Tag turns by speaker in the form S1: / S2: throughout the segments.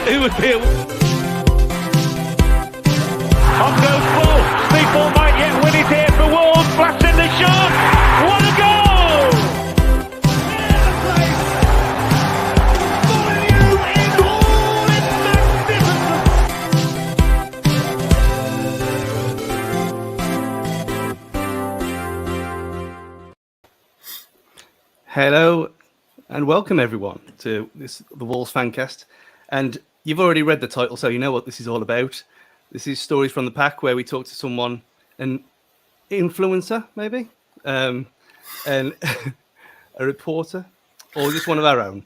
S1: It would be on goes Bull. Speedball might yet win it here for Wolves. Flash in the shot. What a goal!
S2: Hello and welcome everyone to the Wolves Fancast. And you've already read the title, so you know what this is all about. This is Stories from the Pack, where we talk to someone, an influencer maybe, and a reporter, or just one of our own.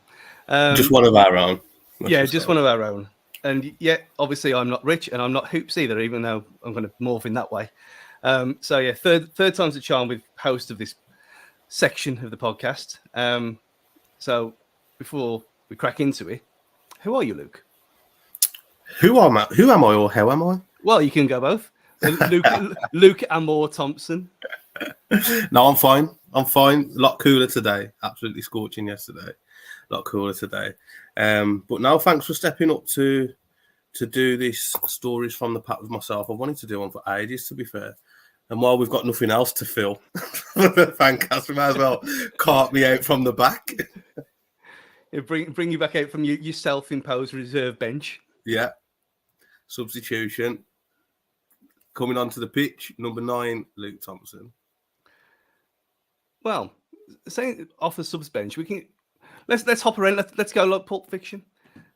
S3: Just one of our own.
S2: Just one of our own. And yet, obviously, I'm not Rich, and I'm not Hoops either, even though I'm going to morph in that way. Third time's a charm with host of this section of the podcast. So before we crack into it, who are you, Luke?
S3: Who am I, or how am I?
S2: Well, you can go both. Luke Amor Thompson.
S3: No, I'm fine. A lot cooler today. Absolutely scorching yesterday. A lot cooler today. But no, thanks for stepping up to do this Stories from the Pack with myself. I wanted to do one for ages, to be fair. And while we've got nothing else to fill the fancast, we might as well cart me out from the back.
S2: Bring you back out from your self-imposed reserve bench.
S3: Yeah. Substitution. Coming onto the pitch, number 9, Luke Thompson.
S2: Well, saying off the subs bench, we can let's hop around. Let's go like Pulp Fiction.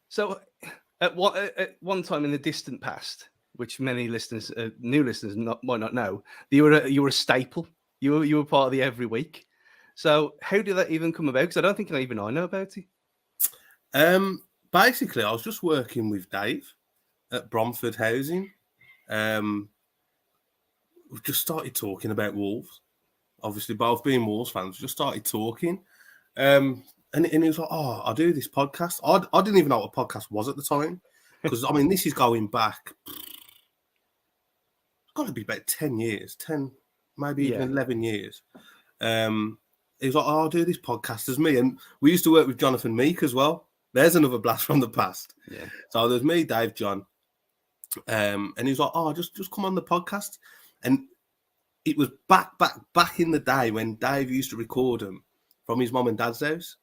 S2: So at one time in the distant past, which many listeners, new listeners, might not know, you were a staple. You were part of the every week. So how did that even come about? Because I don't think even I know about it.
S3: Basically, I was just working with Dave at Bromford Housing. We've just started talking about Wolves. Obviously, both being Wolves fans, we just started talking. And he was like, "Oh, I do this podcast." I didn't even know what a podcast was at the time, because I mean, this is going back. It's got to be about 10 years, maybe even 11 years. He was like, "Oh, I'll do this podcast as me," and we used to work with Jonathan Meek as well. There's another blast from the past.
S2: Yeah.
S3: So there's me, Dave, John, and he was like, "Oh, just come on the podcast." And it was back in the day when Dave used to record them from his mum and dad's house.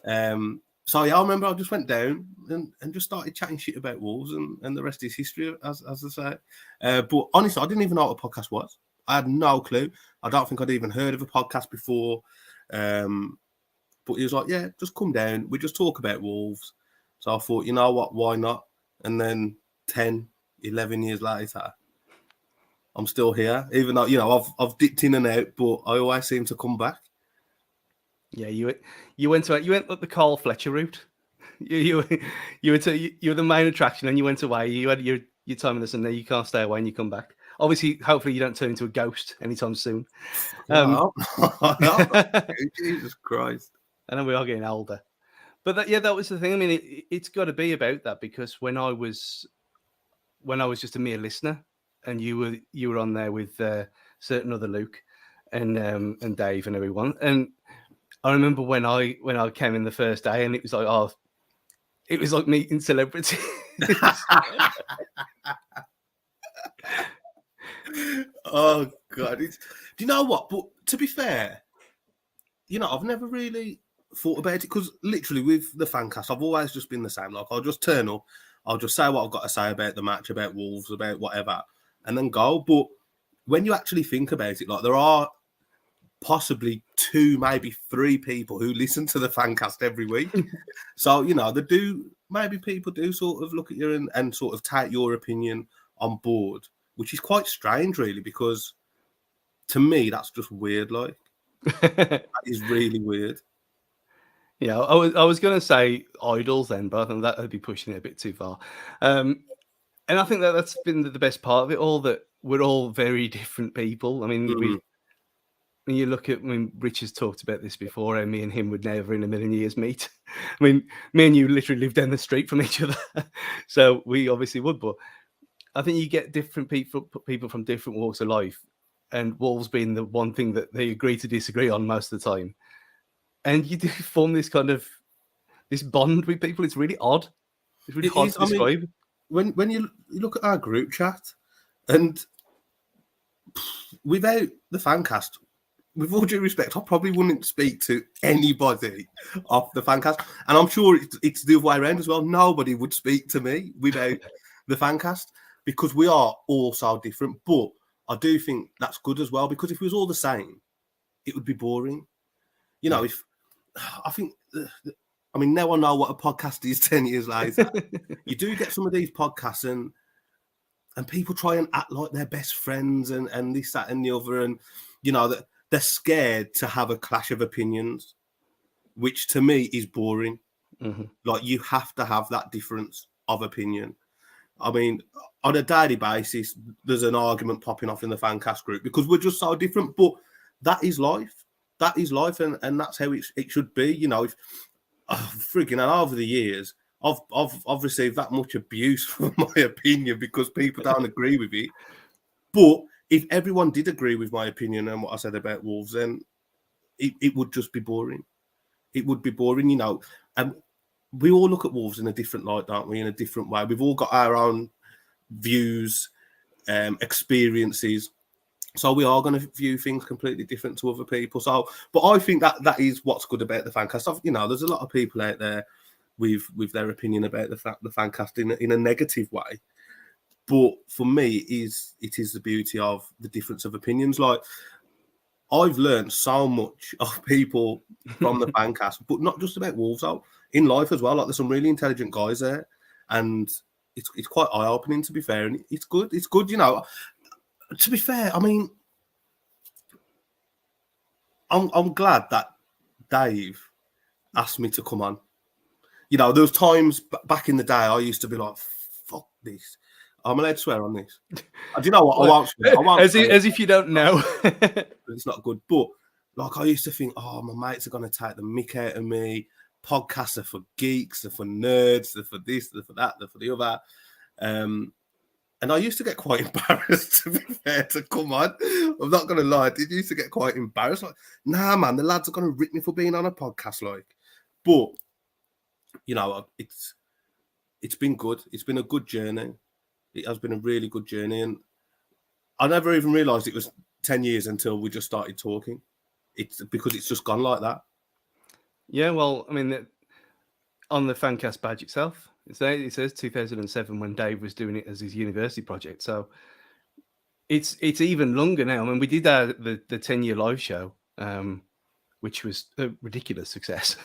S3: So yeah, I remember I just went down and just started chatting shit about Wolves, and the rest is history, as I say. But honestly, I didn't even know what a podcast was. I had no clue. I don't think I'd even heard of a podcast before. But he was like, "Yeah, just come down. We just talk about Wolves." So I thought, you know what, why not? And then 10, 11 years later, I'm still here, even though, you know, I've dipped in and out, but I always seem to come back.
S2: Yeah, you went up the Carl Fletcher route. You were the main attraction, and you went away. You had your time in the sun. There, you can't stay away, and you come back. Obviously, hopefully, you don't turn into a ghost anytime soon.
S3: No. Jesus Christ!
S2: I know we are getting older, but that was the thing. I mean, it's got to be about that, because when I was just a mere listener, and you were on there with certain other Luke and Dave and everyone, and I remember when I came in the first day, and it was like meeting celebrities.
S3: Oh God! Do you know what? But to be fair, you know, I've never really thought about it, because literally with the fancast, I've always just been the same. Like, I'll just turn up, I'll just say what I've got to say about the match, about Wolves, about whatever, and then go. But when you actually think about it, like, there are possibly 2, maybe 3 people who listen to the fancast every week. So, you know, people do sort of look at you and sort of take your opinion on board, which is quite strange, really, because to me, that's just weird. Like, that is really weird.
S2: Yeah, I was going to say idols then, but I think that would be pushing it a bit too far. And I think that's been the best part of it all, that we're all very different people. I mean, when you look at, Rich has talked about this before, and me and him would never in a million years meet. I mean, me and you literally live down the street from each other, so we obviously would. But I think you get different people from different walks of life, and Wolves being the one thing that they agree to disagree on most of the time. And you do form this bond with people. It's really odd. It's really hard to describe.
S3: When you look at our group chat, and without the Fancast, with all due respect, I probably wouldn't speak to anybody off the Fancast. And I'm sure it's the other way around as well. Nobody would speak to me without the Fancast, because we are all so different. But I do think that's good as well, because if it was all the same, it would be boring. You know, now I know what a podcast is 10 years later. You do get some of these podcasts and people try and act like they're best friends and this, that, and the other. And, you know, that they're scared to have a clash of opinions, which to me is boring.
S2: Mm-hmm.
S3: Like, you have to have that difference of opinion. I mean, on a daily basis, there's an argument popping off in the Fancast group because we're just so different. But that is life. That is life, and that's how it should be. You know, and over the years, I've received that much abuse for my opinion because people don't agree with it. But if everyone did agree with my opinion and what I said about Wolves, then it would just be boring. It would be boring, you know. And we all look at Wolves in a different light, don't we? In a different way. We've all got our own views, experiences. So we are going to view things completely different to other people. So, but I think that is what's good about the Fancast. You know, there's a lot of people out there with their opinion about the Fancast in a negative way. But for me, it is the beauty of the difference of opinions. Like, I've learned so much of people from the Fancast, but not just about Wolves, though, in life as well. Like, there's some really intelligent guys there, and it's quite eye-opening, to be fair. And it's good. It's good, you know. To be fair, I mean, I'm glad that Dave asked me to come on. You know, there was times back in the day I used to be like, "Fuck this." I'm allowed to swear on this. Do you know what? I won't swear.
S2: As if you don't know.
S3: It's not good. But like, I used to think, oh, my mates are going to take the mick out of me. Podcasts are for geeks, they're for nerds, they're for this, they're for that, they're for the other. And I used to get quite embarrassed, to be fair, to come on. I'm not going to lie. I did used to get quite embarrassed. Like, nah, man, the lads are going to rip me for being on a podcast, like. But, you know, it's been good. It's been a good journey. It has been a really good journey. And I never even realised it was 10 years until we just started talking. It's because it's just gone like that.
S2: Yeah, well, I mean, on the Fancast badge itself, it says 2007 when Dave was doing it as his university project. So it's even longer now. I mean, we did the 10-year live show, which was a ridiculous success,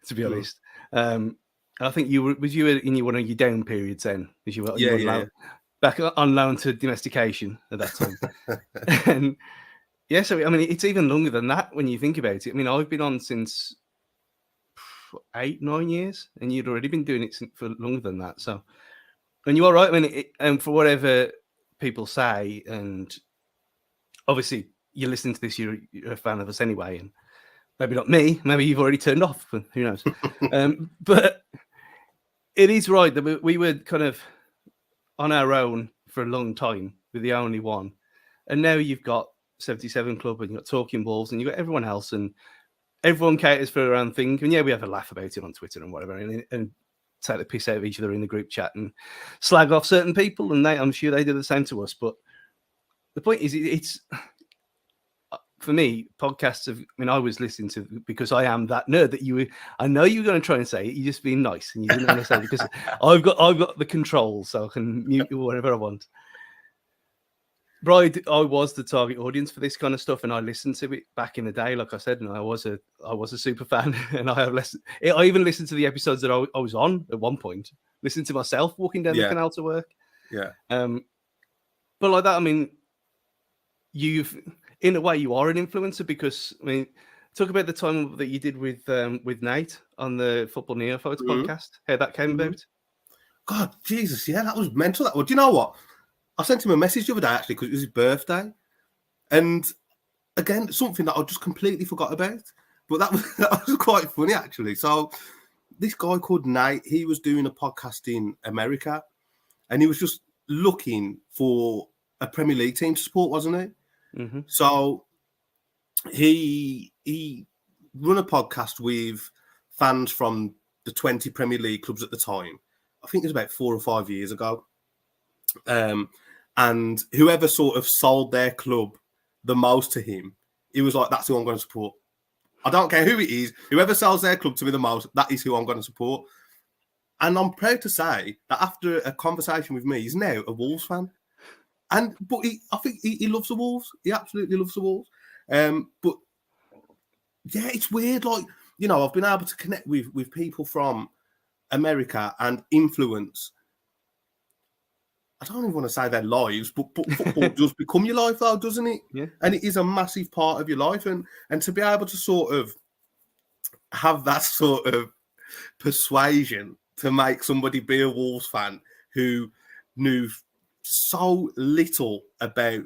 S2: to be honest. I think you were in one of your down periods then, as you were back on loan to domestication at that time. And yeah, so I mean, it's even longer than that when you think about it. I mean, I've been on since 8-9 years, and you'd already been doing it for longer than that. So, and you are right. I mean, and for whatever people say, and obviously you're listening to this, you're a fan of us anyway, and maybe not me. Maybe you've already turned off. But who knows? But it is right that we were kind of on our own for a long time. We're the only one, and now you've got 77 Club, and you've got Talking Wolves, and you've got everyone else, and everyone caters for their own thing. And yeah, we have a laugh about it on Twitter and whatever, and take the piss out of each other in the group chat and slag off certain people, and I'm sure they do the same to us. But the point is, it's for me, podcasts have. I mean, I was listening to, because I am that nerd that I know you were going to try and say it. You're just being nice, and you didn't want to say it because I've got the controls, so I can mute you whenever I want. But I was the target audience for this kind of stuff, and I listened to it back in the day, like I said, and I was a super fan, and I even listened to the episodes that I was on at one point. Listened to myself walking down the canal to work. Yeah. But like that, I mean, in a way, you are an influencer, because I mean, talk about the time that you did with Nate on the Football Neophytes podcast. How that came about.
S3: God, Jesus, yeah, that was mental. That. Well, do you know what? I sent him a message the other day, actually, because it was his birthday. And again, something that I just completely forgot about. But that was quite funny, actually. So this guy called Nate, he was doing a podcast in America, and he was just looking for a Premier League team to support, wasn't he? Mm-hmm. So he run a podcast with fans from the 20 Premier League clubs at the time. I think it was about 4 or 5 years ago. And whoever sort of sold their club the most to him, he was like, that's who I'm going to support. I don't care who it is. Whoever sells their club to me the most, that is who I'm going to support. And I'm proud to say that after a conversation with me, he's now a Wolves fan. But I think he loves the Wolves. He absolutely loves the Wolves. But yeah, it's weird. Like, you know, I've been able to connect with people from America and influence. I don't even want to say their lives, but football does become your life, though, doesn't it?
S2: Yeah.
S3: And it is a massive part of your life. And to be able to sort of have that sort of persuasion to make somebody be a Wolves fan who knew so little about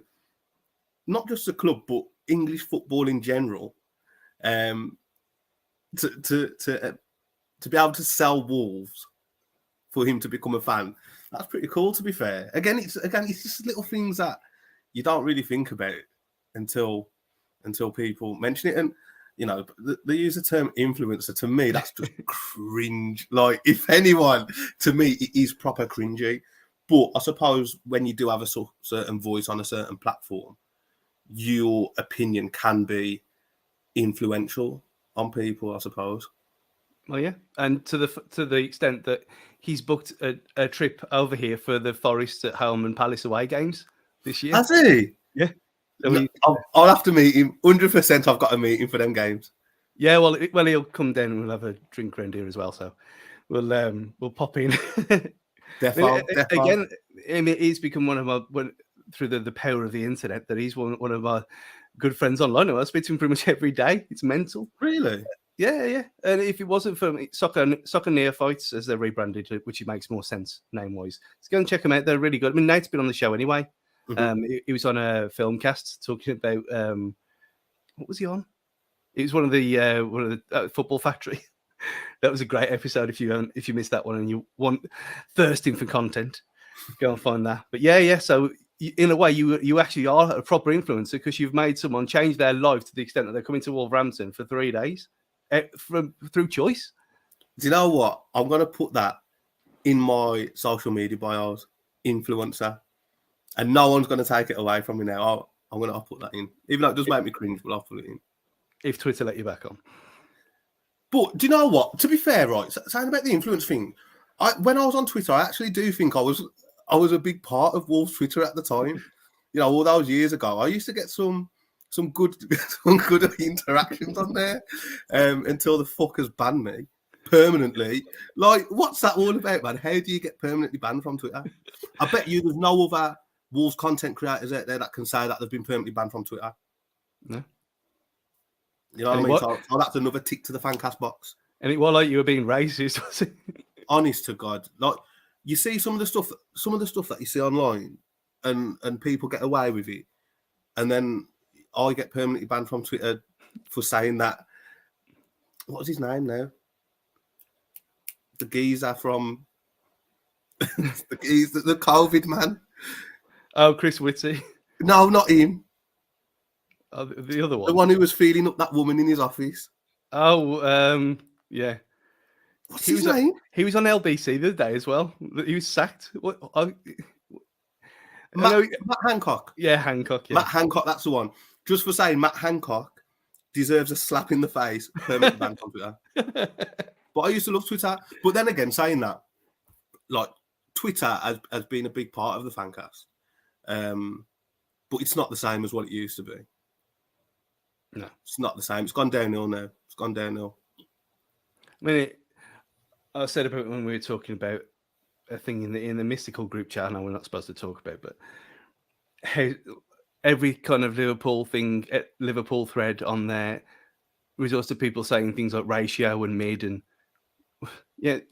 S3: not just the club, but English football in general, to be able to sell Wolves for him to become a fan, that's pretty cool, to be fair. Again, it's just little things that you don't really think about until people mention it. And, you know, they use the term influencer. To me, that's just cringe. Like, if anyone, to me, it is proper cringy. But I suppose when you do have a certain voice on a certain platform, your opinion can be influential on people, I suppose.
S2: Well, yeah, and to the extent that he's booked a trip over here for the Forest at home and Palace away games this year.
S3: Has he?
S2: Yeah. So
S3: I'll have to meet him. 100%. I've got to meet him for them games.
S2: Yeah, well, he'll come down and we'll have a drink around here as well. So we'll pop in.
S3: Defo.
S2: Again, I mean, he's become one of my through the power of the internet that he's one of my good friends online. I speak to him pretty much every day. It's mental.
S3: Really?
S2: Yeah. And if it wasn't for soccer neophytes, as they're rebranded, which it makes more sense name wise, let's go and check them out. They're really good. I mean, Nate's been on the show anyway. Mm-hmm. He was on a film cast talking about what was he on? It was one of the Football Factory. That was a great episode. If you missed that one and you want thirsting for content, go and find that. But yeah. So in a way, you actually are a proper influencer because you've made someone change their life to the extent that they're coming to Wolverhampton for 3 days through choice.
S3: Do you know what? I'm going to put that in my social media bios, influencer, and no one's going to take it away from me now. I'll put that in, even though it does make me cringe, but I'll put it in. If
S2: Twitter let you back on.
S3: But do you know what? To be fair, right, saying about the influence thing, when I was on Twitter, I actually do think I was a big part of Wolves Twitter at the time. You know, all those years ago, I used to get some good interactions on there until the fuckers banned me permanently. Like, what's that all about, man? How do you get permanently banned from Twitter? I bet you there's no other Wolves content creators out there that can say that they've been permanently banned from Twitter.
S2: No.
S3: You know what I mean? So that's another tick to the fancast box.
S2: And it was like you were being racist, was it?
S3: Honest to God, like you see some of the stuff that you see online, and people get away with it, and then I get permanently banned from Twitter for saying that. What's his name now? The geezer from the COVID man.
S2: Oh, Chris Whitty.
S3: No, not him.
S2: Oh, the other one.
S3: The one who was feeling up that woman in his office.
S2: Oh, yeah.
S3: What's his name?
S2: He was on LBC the other day as well. He was sacked.
S3: Matt Hancock.
S2: Yeah, Hancock. Yeah.
S3: Matt Hancock, that's the one. Just for saying Matt Hancock deserves a slap in the face. Permanent ban on Twitter. But I used to love Twitter. But then again, saying that, like, Twitter has been a big part of the fancast. But it's not the same as what it used to be.
S2: No.
S3: It's not the same. It's gone downhill now. It's gone downhill.
S2: I mean, I said about when we were talking about a thing in the mystical group chat. I know we're not supposed to talk about, but how every kind of Liverpool thread on there resorts to people saying things like ratio and mid and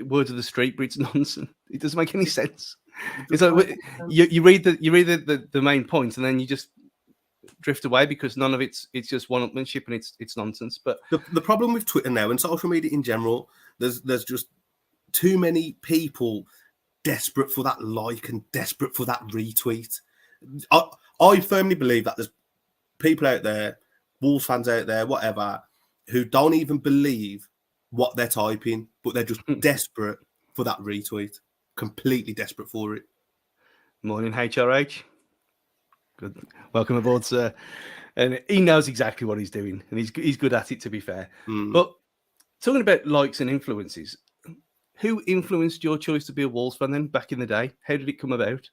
S2: words of the street, but it's nonsense. It doesn't make any sense. It's like you read the main points and then you just drift away because none of it's just one-upmanship and it's nonsense. But
S3: the problem with Twitter now and social media in general, there's just too many people desperate for that like and desperate for that retweet. I firmly believe that there's people out there, Wolves fans out there, whatever, who don't even believe what they're typing, but they're just desperate for that retweet. completely desperate for it.
S2: Morning, HRH. Good. Welcome aboard, sir. And he knows exactly what he's doing, and he's good at it, to be fair. But talking about likes and influences, who influenced your choice to be a Wolves fan then back in the day? How did it come about?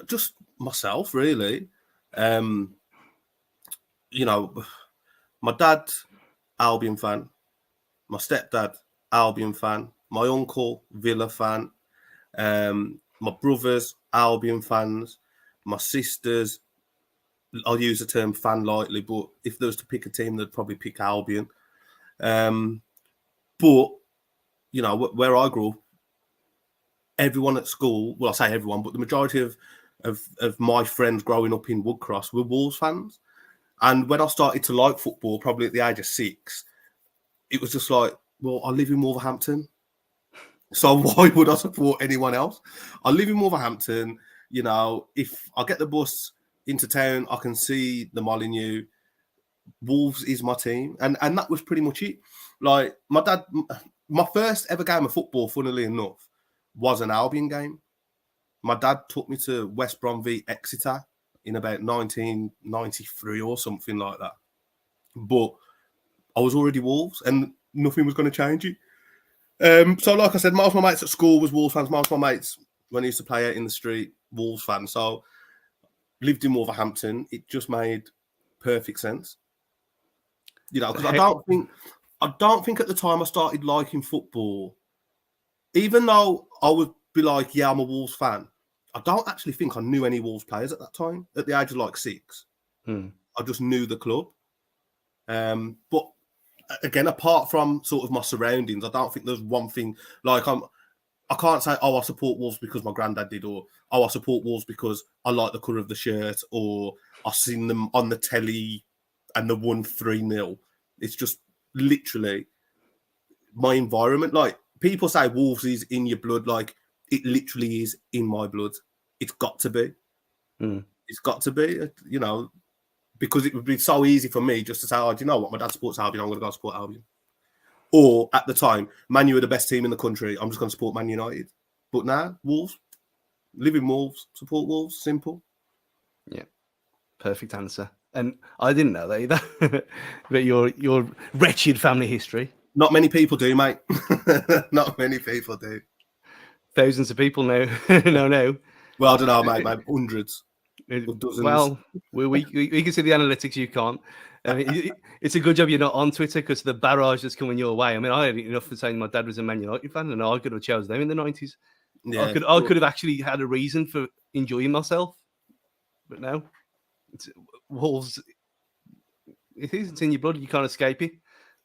S3: Just myself, really. You know, my dad, Albion fan. My stepdad, Albion fan. My uncle, Villa fan. My brothers, Albion fans. My sisters, I'll use the term fan lightly, but if there was to pick a team, they'd probably pick Albion. But, you know, where I grew up, everyone at school, well, I say everyone, but the majority of my friends growing up in Woodcross were Wolves fans. And when I started to like football, probably at the age of 6, it was just like, well, I live in Wolverhampton, so why would I support anyone else? I live in Wolverhampton. You know, if I get the bus into town, I can see the Molineux. Wolves is my team. And that was pretty much it. Like, my dad, my first ever game of football, funnily enough, was an Albion game. My dad took me to West Brom v Exeter in about 1993 or something like that. But I was already Wolves, and nothing was going to change it. So, like I said, most of my mates at school was Wolves fans. Most of my mates, when I used to play out in the street, Wolves fans. So, lived in Wolverhampton. It just made perfect sense. You know, because I don't think at the time I started liking football, even though I would be like, yeah, I'm a Wolves fan, I don't actually think I knew any Wolves players at that time. At the age of like 6, I just knew the club. But again, apart from sort of my surroundings, I don't think there's one thing like I can't say, oh, I support Wolves because my granddad did, or oh, I support Wolves because I like the colour of the shirt, or I've seen them on the telly and they won 3-0. It's just literally my environment. Like, people say Wolves is in your blood, like it literally is in my blood. It's got to be. It's got to be, you know, because it would be so easy for me just to say, oh, do you know what? My dad supports Albion. I'm going to go support Albion. Or at the time, Man U are the best team in the country. I'm just going to support Man United. But now, Wolves. Live in Wolves. Support Wolves. Simple.
S2: Yeah. Perfect answer. And I didn't know that either. But your wretched family history.
S3: Not many people do, mate. Not many people do.
S2: Thousands of people now. No.
S3: Well, I don't know, mate. Hundreds. Dozens.
S2: Well, we can see the analytics. You can't. I mean, it's a good job you're not on Twitter, because the barrage that's coming your way. I mean, I had enough for saying my dad was a Man United fan, and I could have chosen them in the 90s. Yeah, I could have actually had a reason for enjoying myself, but no, it's Wolves. It's in your blood. You can't escape it,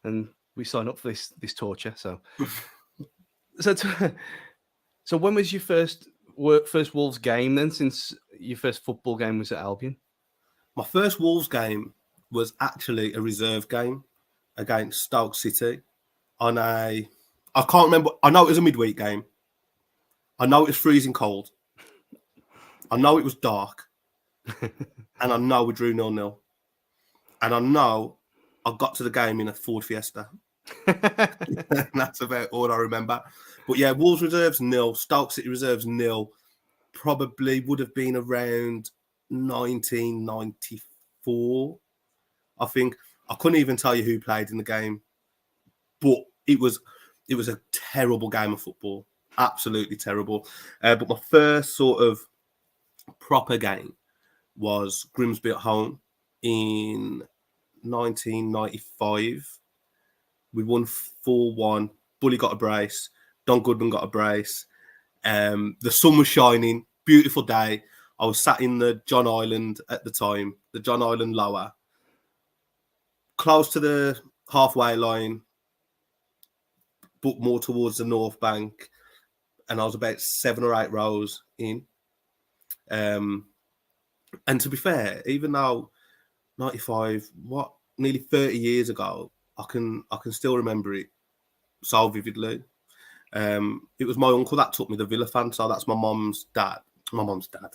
S2: and we sign up for this torture. So when was your first Wolves game then? Since your first football game was at Albion?
S3: My first Wolves game was actually a reserve game against Stoke City on I can't remember. I know it was a midweek game. I know it was freezing cold. I know it was dark. And I know we drew 0-0. And I know I got to the game in a Ford Fiesta. That's about all I remember. But yeah, Wolves reserves 0, Stoke City reserves 0. Probably would have been around 1994. I think. I couldn't even tell you who played in the game, but it was a terrible game of football, absolutely terrible. But my first sort of proper game was Grimsby at home in 1995. We won 4-1. Bully got a brace. Don Goodman got a brace. The sun was shining. Beautiful day. I was sat in the John Island at the time, the John Island Lower, close to the halfway line, but more towards the North Bank. And I was about 7 or 8 rows in. And to be fair, even though 95, nearly 30 years ago, I can still remember it so vividly. It was my uncle that took me, the Villa fan, so that's my mum's dad. My mum's dad.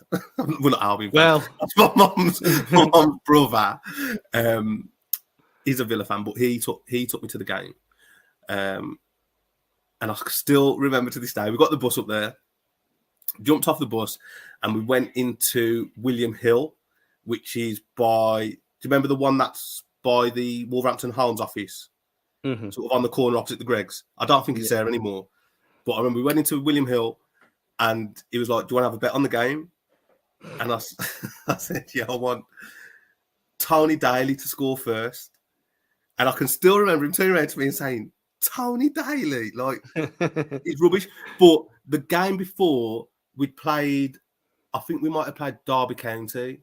S3: We're not Albion fans.
S2: Well,
S3: that's my mum's brother. He's a Villa fan, but he took me to the game. And I still remember to this day, we got the bus up there, jumped off the bus, and we went into William Hill, which is by, do you remember the one that's by the Wolverhampton Hounds office?
S2: Mm-hmm.
S3: Sort of on the corner opposite the Greggs. I don't think it's there anymore. But I remember we went into William Hill, and he was like, do you want to have a bet on the game? And I said, yeah, I want Tony Daly to score first. And I can still remember him turning around to me and saying, Tony Daly, like, it's rubbish. But the game before, we played, I think we might have played Derby County,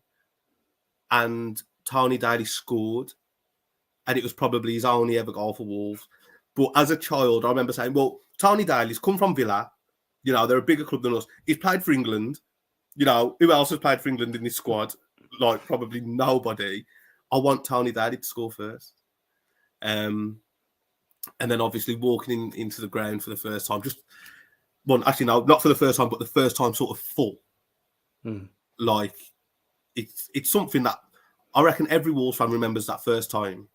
S3: and Tony Daly scored, and it was probably his only ever goal for Wolves. But as a child, I remember saying, well, Tony Daly's come from Villa, you know, they're a bigger club than us. He's played for England, you know, who else has played for England in this squad? Like, probably nobody. I want Tony Daly to score first. And then obviously walking into the ground for the first time, actually no, not for the first time, but the first time sort of full. Like, it's something that I reckon every Wolves fan remembers, that first time,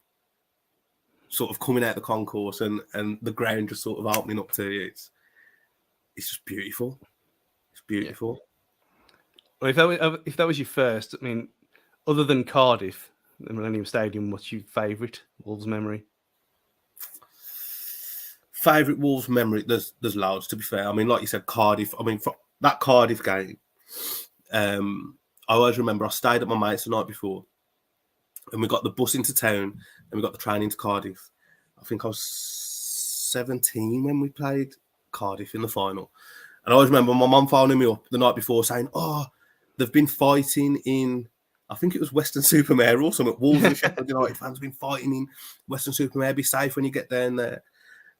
S3: sort of coming out the concourse and the ground just sort of opening up to you. It's just beautiful. It's beautiful.
S2: Well, if that was your first, I mean, other than Cardiff, the Millennium Stadium, what's your favourite Wolves memory?
S3: Favourite Wolves memory? There's loads, to be fair. I mean, like you said, Cardiff. I mean, that Cardiff game, I always remember I stayed at my mate's the night before, and we got the bus into town, and we got the train into Cardiff. I think I was 17 when we played Cardiff in the final. And I always remember my mum phoning me up the night before saying, oh, they've been fighting in, I think it was Western-super-Mare or something. Wolves and Sheffield United fans have been fighting in Western-super-Mare. Be safe when you get down there.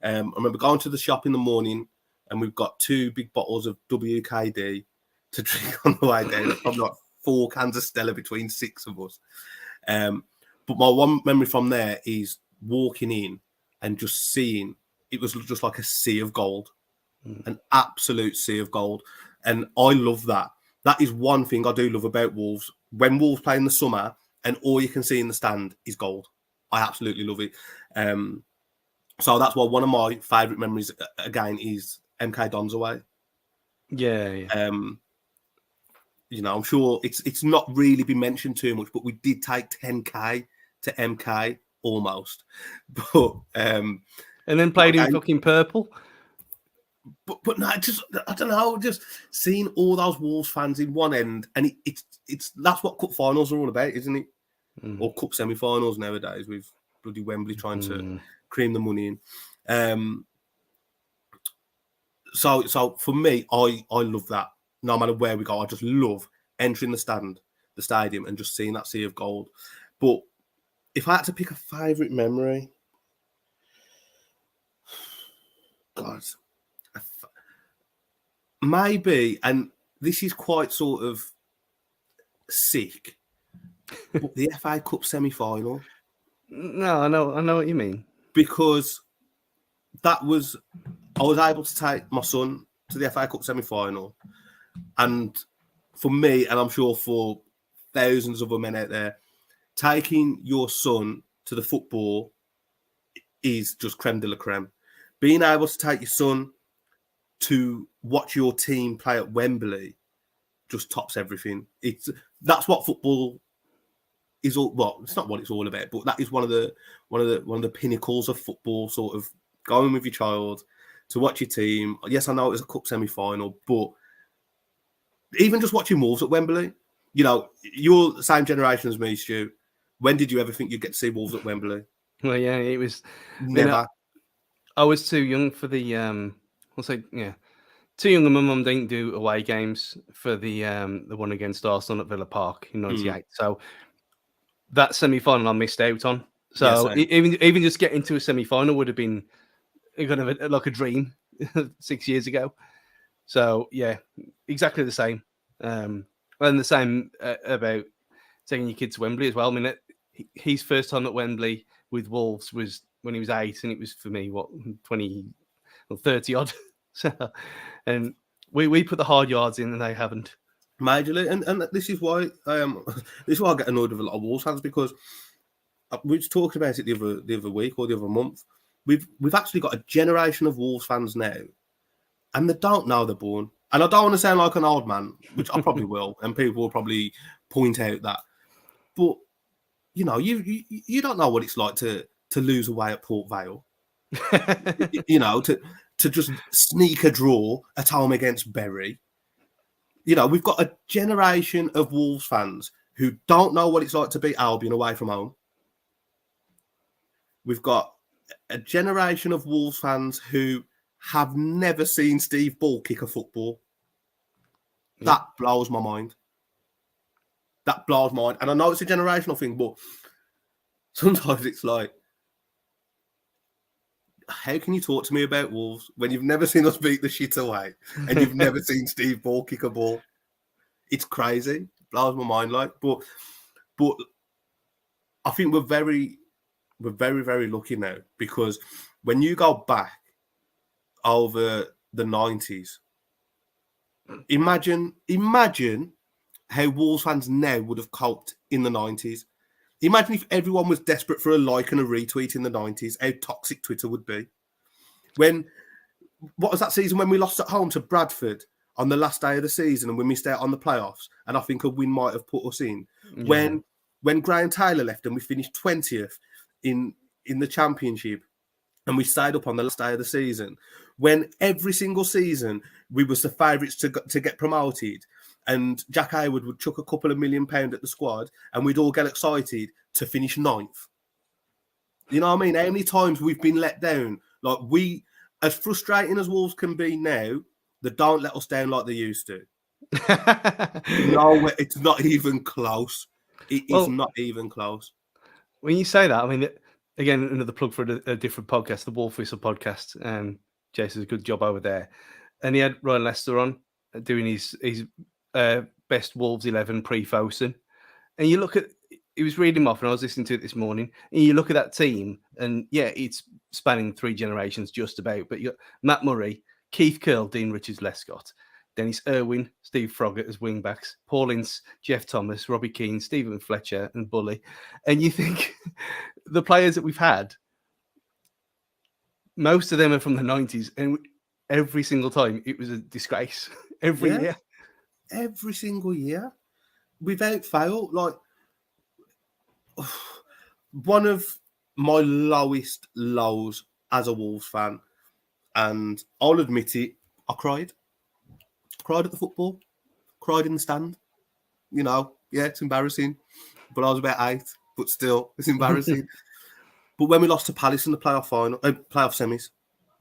S3: I remember going to the shop in the morning, and we've got 2 big bottles of WKD to drink on the way down. Probably like 4 cans of Stella between 6 of us. But my one memory from there is walking in and just seeing, it was just like a sea of gold, an absolute sea of gold. And I love that. That is one thing I do love about Wolves. When Wolves play in the summer and all you can see in the stand is gold, I absolutely love it. So that's why one of my favourite memories, again, is MK Dons away.
S2: Yeah.
S3: You know, I'm sure it's not really been mentioned too much, but we did take 10k to MK almost. But
S2: and then played in fucking purple.
S3: But no, I don't know, just seeing all those Wolves fans in one end, and it's that's what cup finals are all about, isn't it? Or cup semi-finals nowadays, with bloody Wembley trying to cream the money in. So for me, I love that. No matter where we go, I just love entering the stadium, and just seeing that sea of gold. But if I had to pick a favourite memory, God, maybe, and this is quite sort of sick, but the FA Cup semi-final.
S2: No, I know what you mean.
S3: Because I was able to take my son to the FA Cup semi-final, and for me, and I'm sure for thousands of other men out there, taking your son to the football is just creme de la creme. Being able to take your son to watch your team play at Wembley just tops everything. That's what football is all. Well, it's not what it's all about, but that is one of the pinnacles of football. Sort of going with your child to watch your team. Yes, I know it was a cup semi-final, but even just watching Wolves at Wembley. You know, you're the same generation as me, Stu. When did you ever think you'd get to see Wolves at Wembley?
S2: Well, yeah, it was
S3: never.
S2: I was too young for the too young, and my mum didn't do away games for the one against Arsenal at Villa Park in '98. So that semi-final I missed out on. So even just getting to a semi-final would have been kind of like a dream 6 years ago. So yeah, exactly the same. And the same about taking your kids to Wembley as well. I mean, his first time at Wembley with Wolves was when he was 8, and it was for me 20 or 30 odd. So, and we put the hard yards in, and they haven't. Majorly,
S3: and this is why I get annoyed with a lot of Wolves fans, because we was talking about it the other week or the other month. we've actually got a generation of Wolves fans now, and they don't know they're born. And I don't want to sound like an old man, which I probably will, and people will probably point out that. But you know, you don't know what it's like to lose away at Port Vale. You know, to just sneak a draw at home against Bury. You know, we've got a generation of Wolves fans who don't know what it's like to beat Albion away from home. We've got a generation of Wolves fans who have never seen Steve Ball kick a football. Yeah. That blows my mind. That blows my mind. And I know it's a generational thing, but sometimes it's like, how can you talk to me about Wolves when you've never seen us beat the shit away and you've never seen Steve Ball kick a ball? It's crazy. It blows my mind. Like, but I think we're very, very lucky now, because when you go back over the 90s, imagine how Wolves fans now would have coped in the 90s. Imagine if everyone was desperate for a like and a retweet in the 90s, how toxic Twitter would be. What was that season when we lost at home to Bradford on the last day of the season and we missed out on the playoffs? And I think a win might have put us in. Yeah. When Graham Taylor left and we finished 20th in the championship and we stayed up on the last day of the season. When every single season we was the favourites to get promoted, and Jack Hayward would chuck a couple of £1 million at the squad, and we'd all get excited to finish 9th. You know what I mean? How many times we've been let down? Like, as frustrating as Wolves can be now, they don't let us down like they used to. No, it's not even close. It is not even close.
S2: When you say that, I mean, again, another plug for a different podcast, the Wolf Whistle podcast. Jason's a good job over there. And he had Ryan Lester on doing his best Wolves 11 pre-Fosun. And you look at, he was reading them off, and I was listening to it this morning, and you look at that team, and yeah, it's spanning 3 generations just about, but you got Matt Murray, Keith Curl, Dean Richards, Lescott, Dennis Irwin, Steve Froggatt as wing-backs, Paul Ince, Jeff Thomas, Robbie Keane, Stephen Fletcher, and Bully. And you think the players that we've had, most of them are from the 90s, and every single time it was a disgrace. Every year.
S3: Every single year. Without fail. Like, one of my lowest lows as a Wolves fan, and I'll admit it, I cried. Cried at the football. Cried in the stand. You know, yeah, it's embarrassing. But I was about 8, but still, it's embarrassing. But when we lost to Palace in the playoff semis,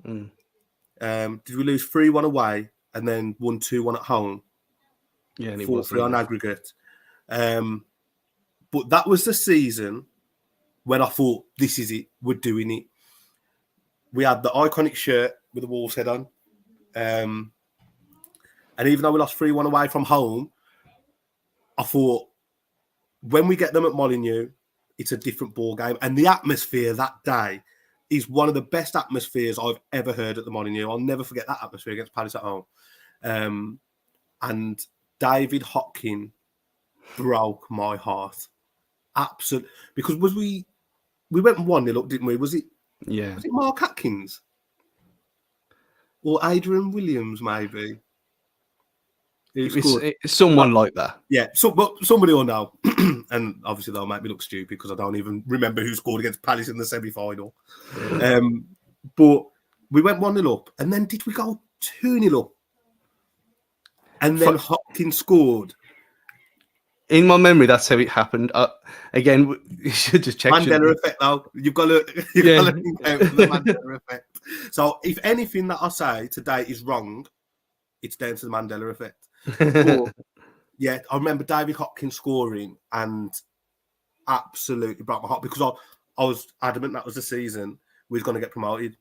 S3: did we lose 3-1 away and then won 2-1 at home?
S2: Yeah, and it
S3: 4-3 on aggregate. But that was the season when I thought, this is it, we're doing it. We had the iconic shirt with the Wolves head on. And even though we lost 3-1 away from home, I thought, when we get them at Molineux, it's a different ball game. And the atmosphere that day is one of the best atmospheres I've ever heard at the Molineux. I'll never forget that atmosphere against Palace at home. And David Hopkin broke my heart. Absolutely. Because we went 1-0 up, didn't we? Was it Mark Atkins? Or Adrian Williams, maybe?
S2: It's someone like that.
S3: Yeah, but somebody will know. And obviously they'll make me look stupid because I don't even remember who scored against Palace in the semi-final. But we went 1-0 up. And then did we go 2-0 up? And then Hopkins scored.
S2: In my memory, that's how it happened. Again, you should just check.
S3: Mandela effect, though. You've got to think out the Mandela effect. So if anything that I say today is wrong, it's down to the Mandela effect. But, yeah, I remember David Hopkins scoring and absolutely broke my heart because I was adamant that was the season we was going to get promoted.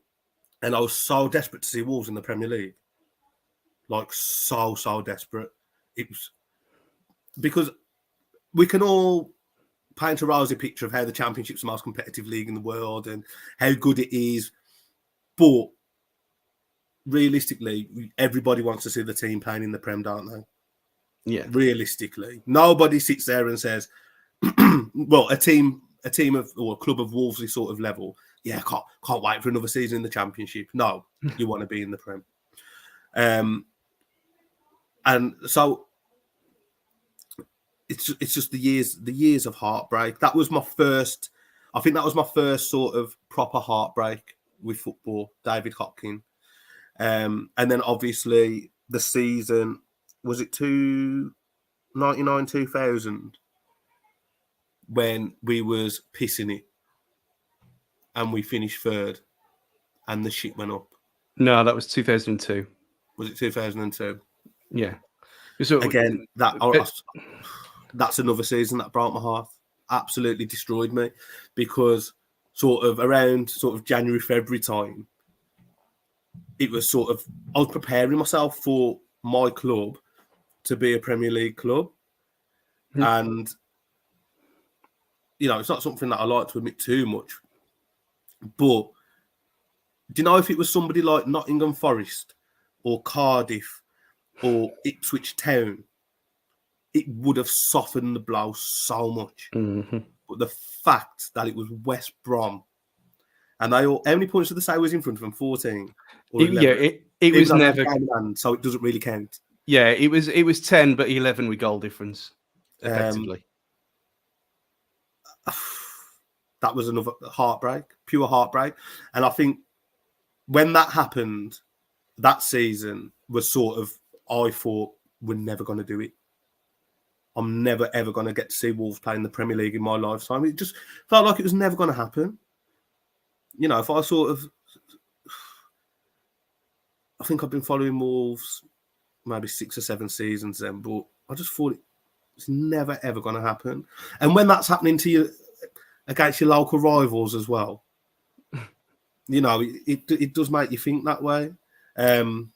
S3: And I was so desperate to see Wolves in the Premier League. Like, so desperate. It was because we can all paint a rosy picture of how the Championship's the most competitive league in the world and how good it is. But realistically, everybody wants to see the team playing in the Prem, don't they?
S2: Yeah.
S3: Realistically. Nobody sits there and says, well, a team of, or a club of Wolves' sort of level yeah, can't wait for another season in the Championship. No, you want to be in the Prem. And so it's just the years of heartbreak. That was my first. I think that was my first sort of proper heartbreak with football. David Hopkins, and then obviously the season, was it 1999, 2000, when we was pissing it and we finished third and the shit went up.
S2: No, that was 2002.
S3: Was it 2002?
S2: Yeah. So
S3: again, that's another season that broke my heart. Absolutely destroyed me, because sort of around January, February time, it was I was preparing myself for my club to be a Premier League club. And, it's not something that I like to admit too much. But do you know, if it was somebody like Nottingham Forest or Cardiff or Ipswich Town, it would have softened the blow so much.
S2: Mm-hmm.
S3: But the fact that it was West Brom, and how many points did they say was in front of them? 14? Or 11?
S2: It was never...
S3: So it doesn't really count.
S2: Yeah, it was 10, but 11 with goal difference, effectively.
S3: That was another heartbreak, pure heartbreak. And I think when that happened, that season was I thought, we're never going to do it. I'm never, ever going to get to see Wolves play in the Premier League in my lifetime. It just felt like it was never going to happen. If I I think I've been following Wolves maybe 6 or 7 seasons then, but I just thought it's never, ever going to happen. And when that's happening to you against your local rivals as well, it does make you think that way. And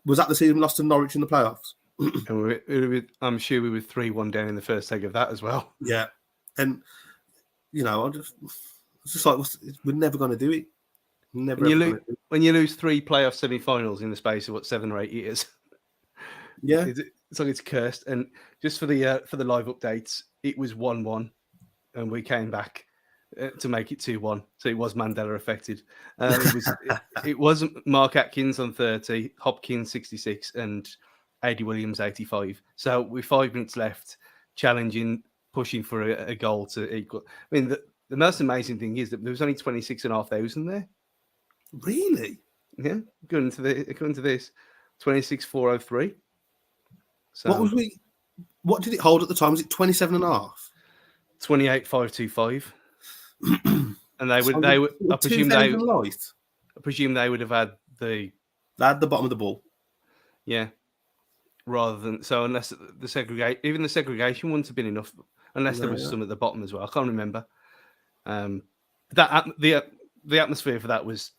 S3: was that the season we lost to Norwich in the playoffs?
S2: And I'm sure we were 3-1 down in the first leg of that as well.
S3: Yeah. And, it's just like, we're never going to do it.
S2: When you lose 3 playoff semi-finals in the space of 7 or 8 years,
S3: yeah,
S2: it's like it's cursed. And just for the live updates, it was 1-1, and we came back to make it 2-1. So it was Mandela affected. It was Mark Atkins on 30, Hopkins 66, and Adi Williams 85. So with 5 minutes left, challenging, pushing for a goal to equal. I mean, the most amazing thing is that there was only 26,500 there.
S3: Really?
S2: Yeah, according to this, 26,403. So
S3: what did it hold at the time? Was it 27.5?
S2: 28,525. And I presume they would have had
S3: they had the bottom of the ball.
S2: Yeah. Rather than unless the segregation wouldn't have been enough, unless there was some at the bottom as well. I can't remember. The atmosphere for that was,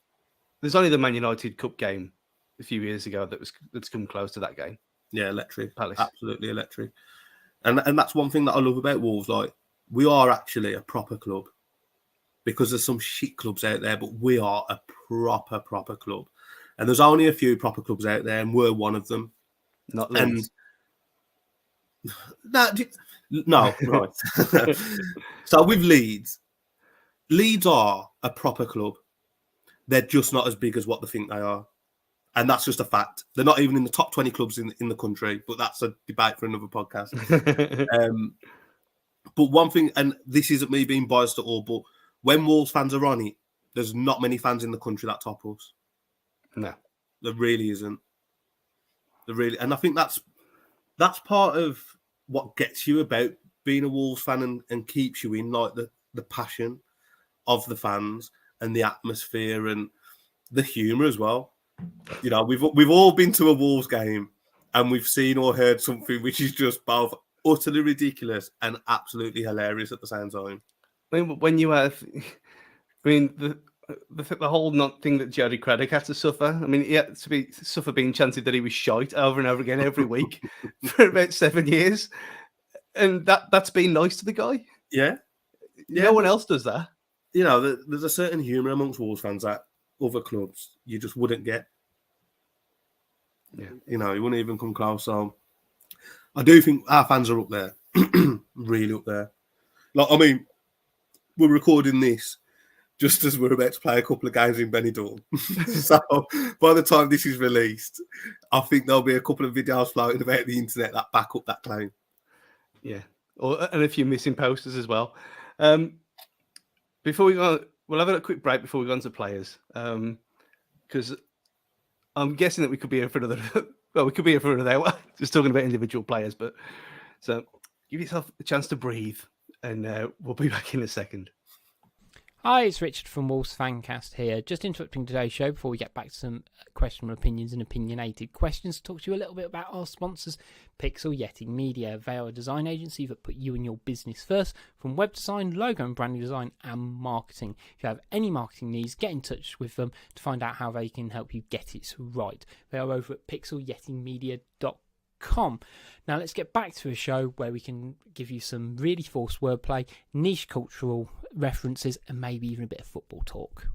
S2: there's only the Man United Cup game a few years ago that's come close to that game.
S3: Yeah, electric.
S2: Palace.
S3: Absolutely electric. And that's one thing that I love about Wolves. Like, we are actually a proper club, because there's some shit clubs out there, but we are a proper club. And there's only a few proper clubs out there, and we're one of them.
S2: Not Leeds.
S3: No, right. So with Leeds are a proper club. They're just not as big as what they think they are. And that's just a fact. They're not even in the top 20 clubs in the country, but that's a debate for another podcast. But one thing, and this isn't me being biased at all, but when Wolves fans are on it, there's not many fans in the country that top us.
S2: No.
S3: There really isn't. And I think that's part of what gets you about being a Wolves fan and keeps you in, like the passion of the fans and the atmosphere and the humour as well. We've all been to a Wolves game and we've seen or heard something which is just both utterly ridiculous and absolutely hilarious at the same time.
S2: I mean, when you have, the whole thing that Jody Craddock had to suffer. I mean, he had to suffer being chanted that he was shite over and over again every week for about 7 years, and that's being nice to the guy.
S3: Yeah.
S2: No one else does that.
S3: There's a certain humour amongst Wolves fans that other clubs you just wouldn't get.
S2: Yeah.
S3: You wouldn't even come close. So I do think our fans are up there, really up there. Like, I mean, we're recording this just as we're about to play a couple of games in Benidorm. So by the time this is released, I think there'll be a couple of videos floating about the internet that back up that claim.
S2: Yeah, and a few missing posters as well. Before we go, we'll have a quick break before we go on to players, because I'm guessing that we could be here for another. Well, we could be here for another hour, just talking about individual players. But so give yourself a chance to breathe, and we'll be back in a second.
S4: Hi, it's Richard from Wolves Fancast here. Just interrupting today's show before we get back to some questionable opinions and opinionated questions to talk to you a little bit about our sponsors, Pixel Yeti Media. They are a design agency that put you and your business first, from web design, logo and branding design and marketing. If you have any marketing needs, get in touch with them to find out how they can help you get it right. They are over at pixelyetimedia.com. Now let's get back to a show where we can give you some really forced wordplay, niche cultural references, and maybe even a bit of football talk.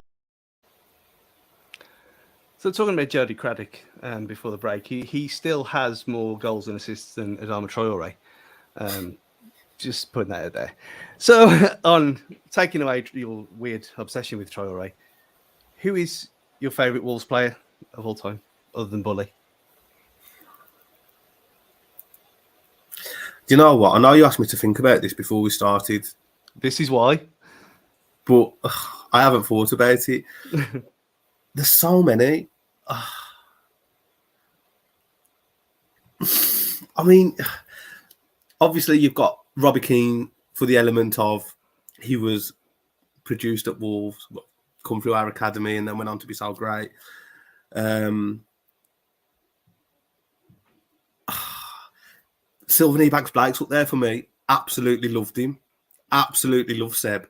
S2: So talking about Jody Craddock before the break, he still has more goals and assists than Adama Traore. Just putting that out there. So on taking away your weird obsession with Traore, who is your favourite Wolves player of all time, other than Bully?
S3: Do you know what? I know you asked me to think about this before we started.
S2: This is why.
S3: But I haven't thought about it. There's so many. I mean, obviously you've got Robbie Keane for the element of he was produced at Wolves, come through our academy, and then went on to be so great. Sylvan Ebanks-Blake's up there for me. Absolutely loved him. Absolutely loved Seb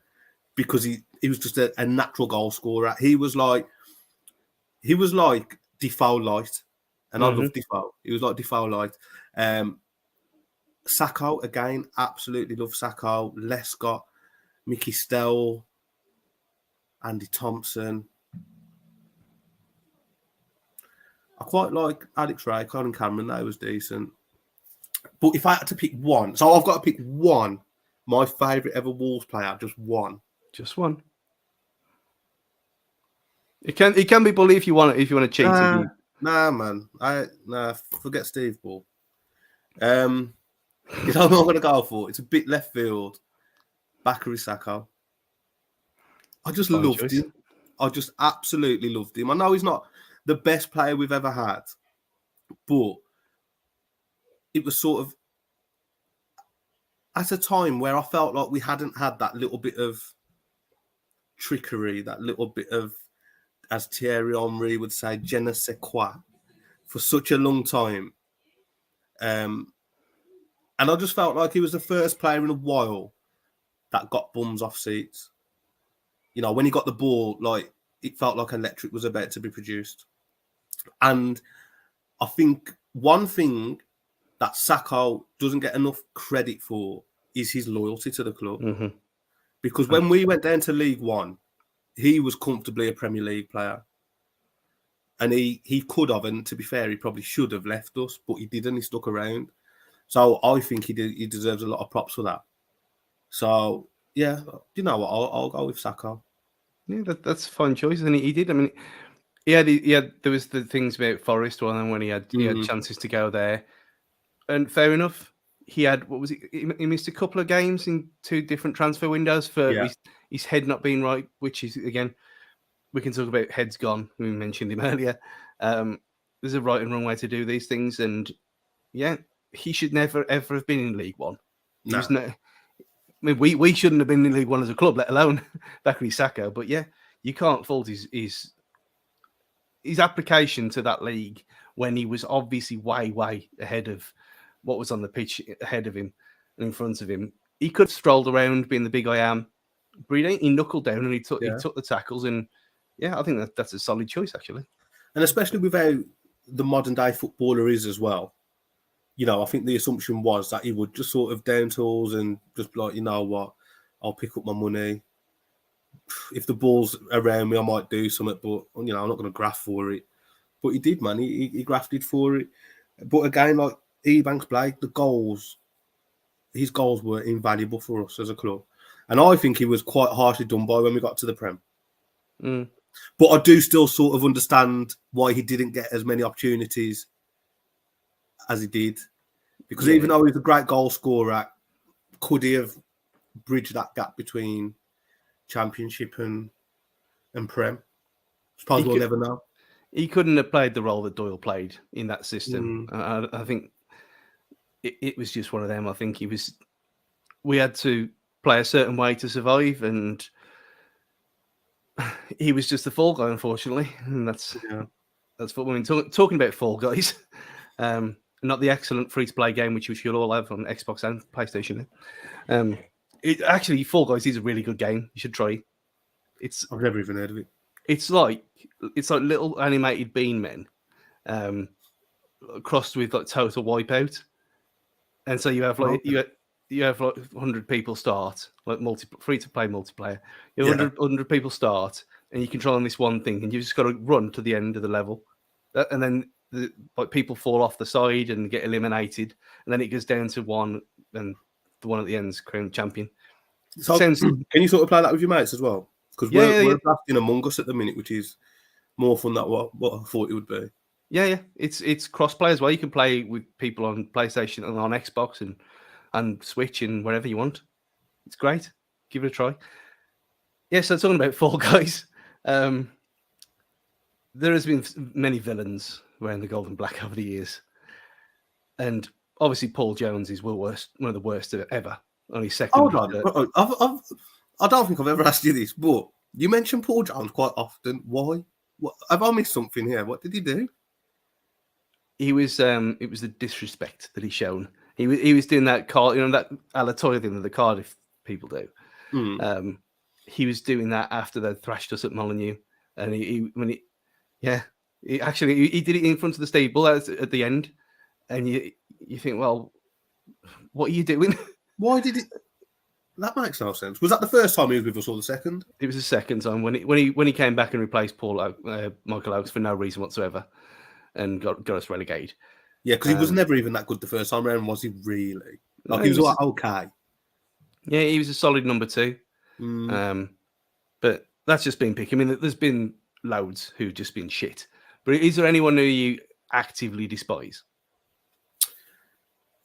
S3: because he was just a natural goal scorer. He was like Defoe light, and I love Defoe. He was like Defoe light. Sacco again, absolutely love Sacco. Lescott, Mickey Stell, Andy Thompson. I quite like Alex Ray, Colin Cameron. That was decent. But if I had to pick one, so I've got to pick one. My favourite ever Wolves player, just one.
S2: Just one. It can be Bully if you want to cheat.
S3: Nah, man. Forget Steve Ball. You know what I'm going to go for? It's a bit left field. Bakary Sacco. I just loved him. I just absolutely loved him. I know he's not the best player we've ever had, but it was sort of at a time where I felt like we hadn't had that little bit of trickery, that little bit of, as Thierry Henry would say, je ne sais quoi, for such a long time. And I just felt like he was the first player in a while that got bums off seats. You know, when he got the ball, like, it felt like electric was about to be produced. And I think one thing that Sacco doesn't get enough credit for is his loyalty to the club. Mm-hmm. Because when we went down to League One, he was comfortably a Premier League player. And he could have, and to be fair, he probably should have left us, but he didn't. He stuck around. So I think he deserves a lot of props for that. So, yeah, you know what? I'll go with Sacco.
S2: Yeah, that's a fine choice. And he did. I mean, there was the things about Forest when he had chances to go there. And fair enough, he had, what was it? He missed a couple of games in 2 different transfer windows for his head not being right, which is, again, we can talk about heads gone. We mentioned him earlier. There's a right and wrong way to do these things. And yeah, he should never, ever have been in League One. I mean, we shouldn't have been in League One as a club, let alone Bakary Sacco. But yeah, you can't fault his application to that league when he was obviously way ahead of what was on the pitch ahead of him and in front of him. He could have strolled around being the big I am, but he knuckled down and he took the tackles. And yeah, I think that's a solid choice, actually.
S3: And especially with how the modern day footballer is as well. You know, I think the assumption was that he would just sort of down tools and just be like, you know what, I'll pick up my money. If the ball's around me, I might do something, but, you know, I'm not going to graft for it. But he did, man. He grafted for it. But again, like Ebanks-Blake, his goals were invaluable for us as a club. And I think he was quite harshly done by when we got to the Prem.
S2: Mm.
S3: But I do still sort of understand why he didn't get as many opportunities as he did. Because even though he's a great goal scorer, could he have bridged that gap between Championship and Prem? I suppose we'll never know.
S2: He couldn't have played the role that Doyle played in that system. I think it was just one of them. I think we had to play a certain way to survive, and he was just the fall guy, unfortunately. And that's what we're talking about. Fall Guys, not the excellent free-to-play game which we should all have on Xbox and PlayStation. Actually, Fall Guys is a really good game. You should try.
S3: I've never even heard of it.
S2: It's like little animated bean men, crossed with like Total Wipeout, and so you have like you have like 100 people start, like free to play multiplayer. You have 100 people start, and you control on this one thing, and you just got to run to the end of the level, and then like people fall off the side and get eliminated, and then it goes down to one, and the one at the end is crowned champion.
S3: So can you sort of play that with your mates as well? Because we're blasting Among Us at the minute, which is more fun than what I thought it would be. Yeah.
S2: It's cross-play as well. You can play with people on PlayStation and on Xbox and Switch and wherever you want. It's great. Give it a try. Yeah, so talking about Fall Guys, there has been many villains wearing the gold and black over the years. And obviously Paul Jones is one of the worst ever. Only second.
S3: Hold on. I don't think I've ever asked you this, but you mentioned Paul Jones quite often. Why? What, have I missed something here? What did he do?
S2: He was. It was the disrespect that he shown. He was doing that card, that Alatoya thing that the Cardiff people do. He was doing that after they thrashed us at Molineux, and he did it in front of the stable at the end, and you think, well, what are you doing?
S3: Why did it? That makes no sense. Was that the first time he was with us, or the second?
S2: It was the second time when he came back and replaced Michael Oakes for no reason whatsoever, and got us relegated.
S3: Yeah, because he was never even that good the first time around, was he? Really? Like he was like okay. Yeah,
S2: he was a solid number 2. But that's just been picky. I mean, there's been loads who've just been shit. But is there anyone who you actively despise?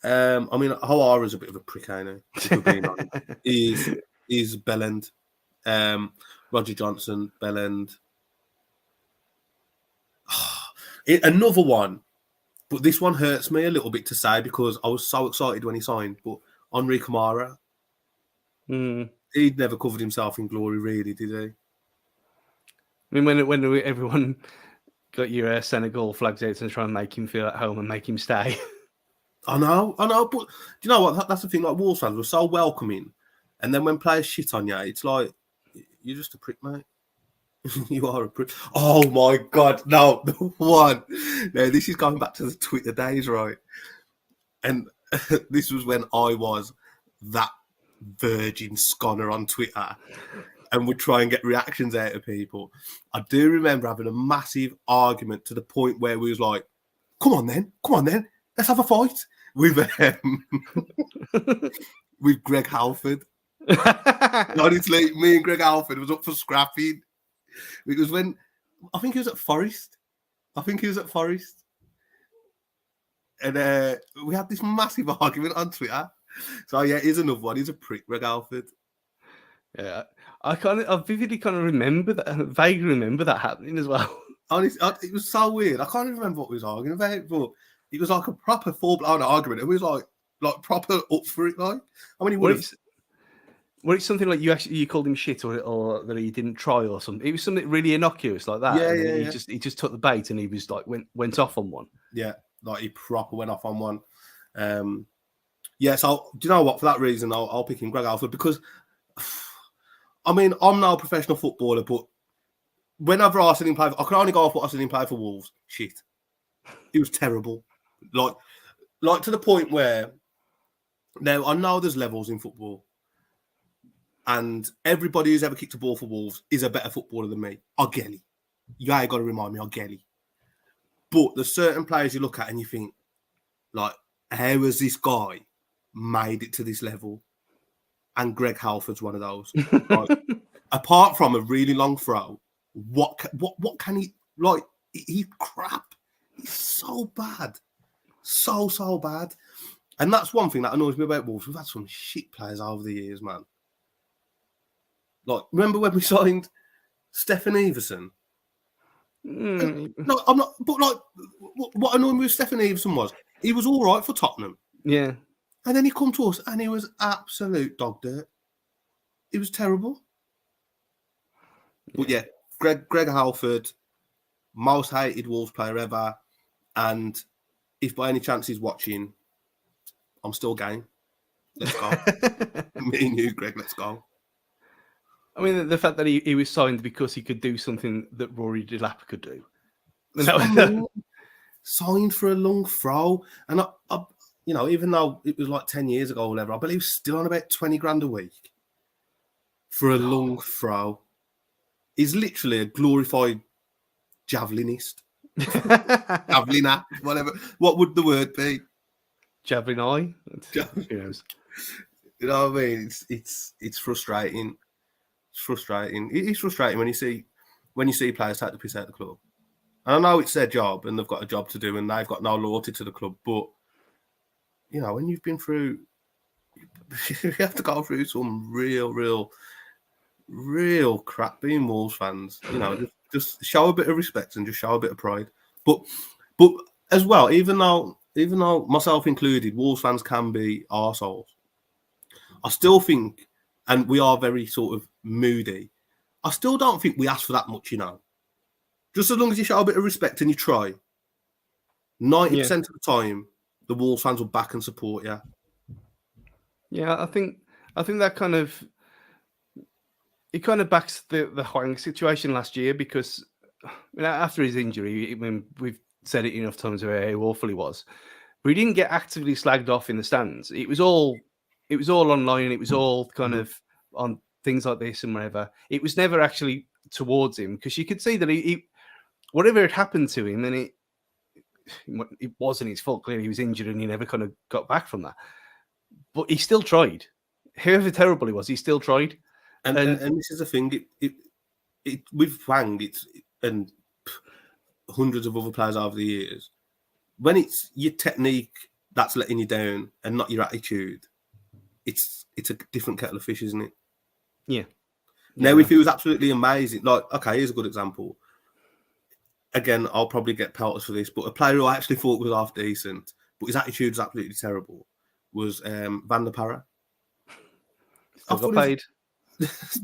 S3: I mean, Hawara's a bit of a prick, I know. He's Bellend. Roger Johnson, Bellend. Another one, but this one hurts me a little bit to say because I was so excited when he signed. But Henri Camara, he'd never covered himself in glory, really, did he?
S2: I mean, when everyone got your Senegal flags out to try and make him feel at home and make him stay.
S3: I know, but do you know what? That's the thing. Like Wolves fans were so welcoming, and then when players shit on you, it's like you're just a prick, mate. You are a prick. Oh my god, no, the one. No, this is going back to the Twitter days, right? And this was when I was that virgin sconner on Twitter, and would try and get reactions out of people. I do remember having a massive argument to the point where we was like, "Come on then, let's have a fight." With Greg Halford. Honestly, me and Greg Halford was up for scrapping. It was when I think he was at Forest. And we had this massive argument on Twitter. So yeah, here's another one. He's a prick, Greg Halford.
S2: Yeah, I vividly remember that, vaguely remember that happening as well.
S3: Honestly, it was so weird. I can't even remember what we was arguing about, but it was like a proper full-blown argument. It was like proper up for it. Like, I mean,
S2: was it something like you called him shit, or that he didn't try, or something? It was something really innocuous like that.
S3: Yeah.
S2: He just took the bait, and he was like went off on one.
S3: Yeah, like he proper went off on one. Yeah. So do you know what? For that reason, I'll pick him, Greg Halford, because I mean I'm now a professional footballer, but whenever I seen him play, I can only go off what I seen him play for Wolves. Shit, he was terrible. Like to the point where now I know there's levels in football, and everybody who's ever kicked a ball for Wolves is a better footballer than me. I get it. You ain't got to remind me. I get it. But there's certain players you look at and you think, like, how has this guy made it to this level? And Greg Halford's one of those. Like, apart from a really long throw, what can he like? He's crap. He's so bad, so bad. And that's one thing that annoys me about Wolves. We've had some shit players over the years, man. Like, remember when we signed Stefan Everson? No, I'm not. But like, what annoyed me with Stefan Everson was he was all right for Tottenham.
S2: Yeah.
S3: And then he come to us and he was absolute dog dirt. He was terrible. But yeah, Greg Halford, most hated Wolves player ever. And if by any chance he's watching, I'm still game. Let's go. Me and you, Greg, let's go.
S2: I mean, the fact that he was signed because he could do something that Rory Delap could do.
S3: Signed for a long throw. And I, you know, even though it was like 10 years ago or whatever, I believe he's still on about 20 grand a week for a long throw. He's literally a glorified javelinist. Javeliner, whatever. What would the word be?
S2: Javelin eye? Who knows?
S3: You know what I mean? It's frustrating. It's frustrating. It's frustrating when you see players take the piss out of the club. And I know it's their job and they've got a job to do and they've got no loyalty to the club, but you know, when you've been through, you have to go through some real crap being Wolves fans. You know, just show a bit of respect and just show a bit of pride. But as well, even though myself included, Wolves fans can be arseholes, I still think, and we are very sort of moody, I still don't think we ask for that much, you know. Just as long as you show a bit of respect and you try, 90% of the time, the Wolves fans will back and support you.
S2: Yeah, I think that kind of backs the Hwang situation last year because after his injury, when we've said it enough times how awful he was, but he didn't get actively slagged off in the stands. It was all online. It was all kind of on things like this and whatever. It was never actually towards him because you could see that he whatever had happened to him, and it wasn't his fault. Clearly, he was injured and he never kind of got back from that. But he still tried. However terrible he was, he still tried.
S3: And this is the thing. It with Hwang, and hundreds of other players over the years. When it's your technique that's letting you down and not your attitude, it's a different kettle of fish, isn't it?
S2: Yeah.
S3: Now, if he was absolutely amazing, like, okay, here's a good example. Again, I'll probably get pelters for this, but a player who I actually thought was half decent, but his attitude was absolutely terrible, was Van der Parra.
S2: Still got paid.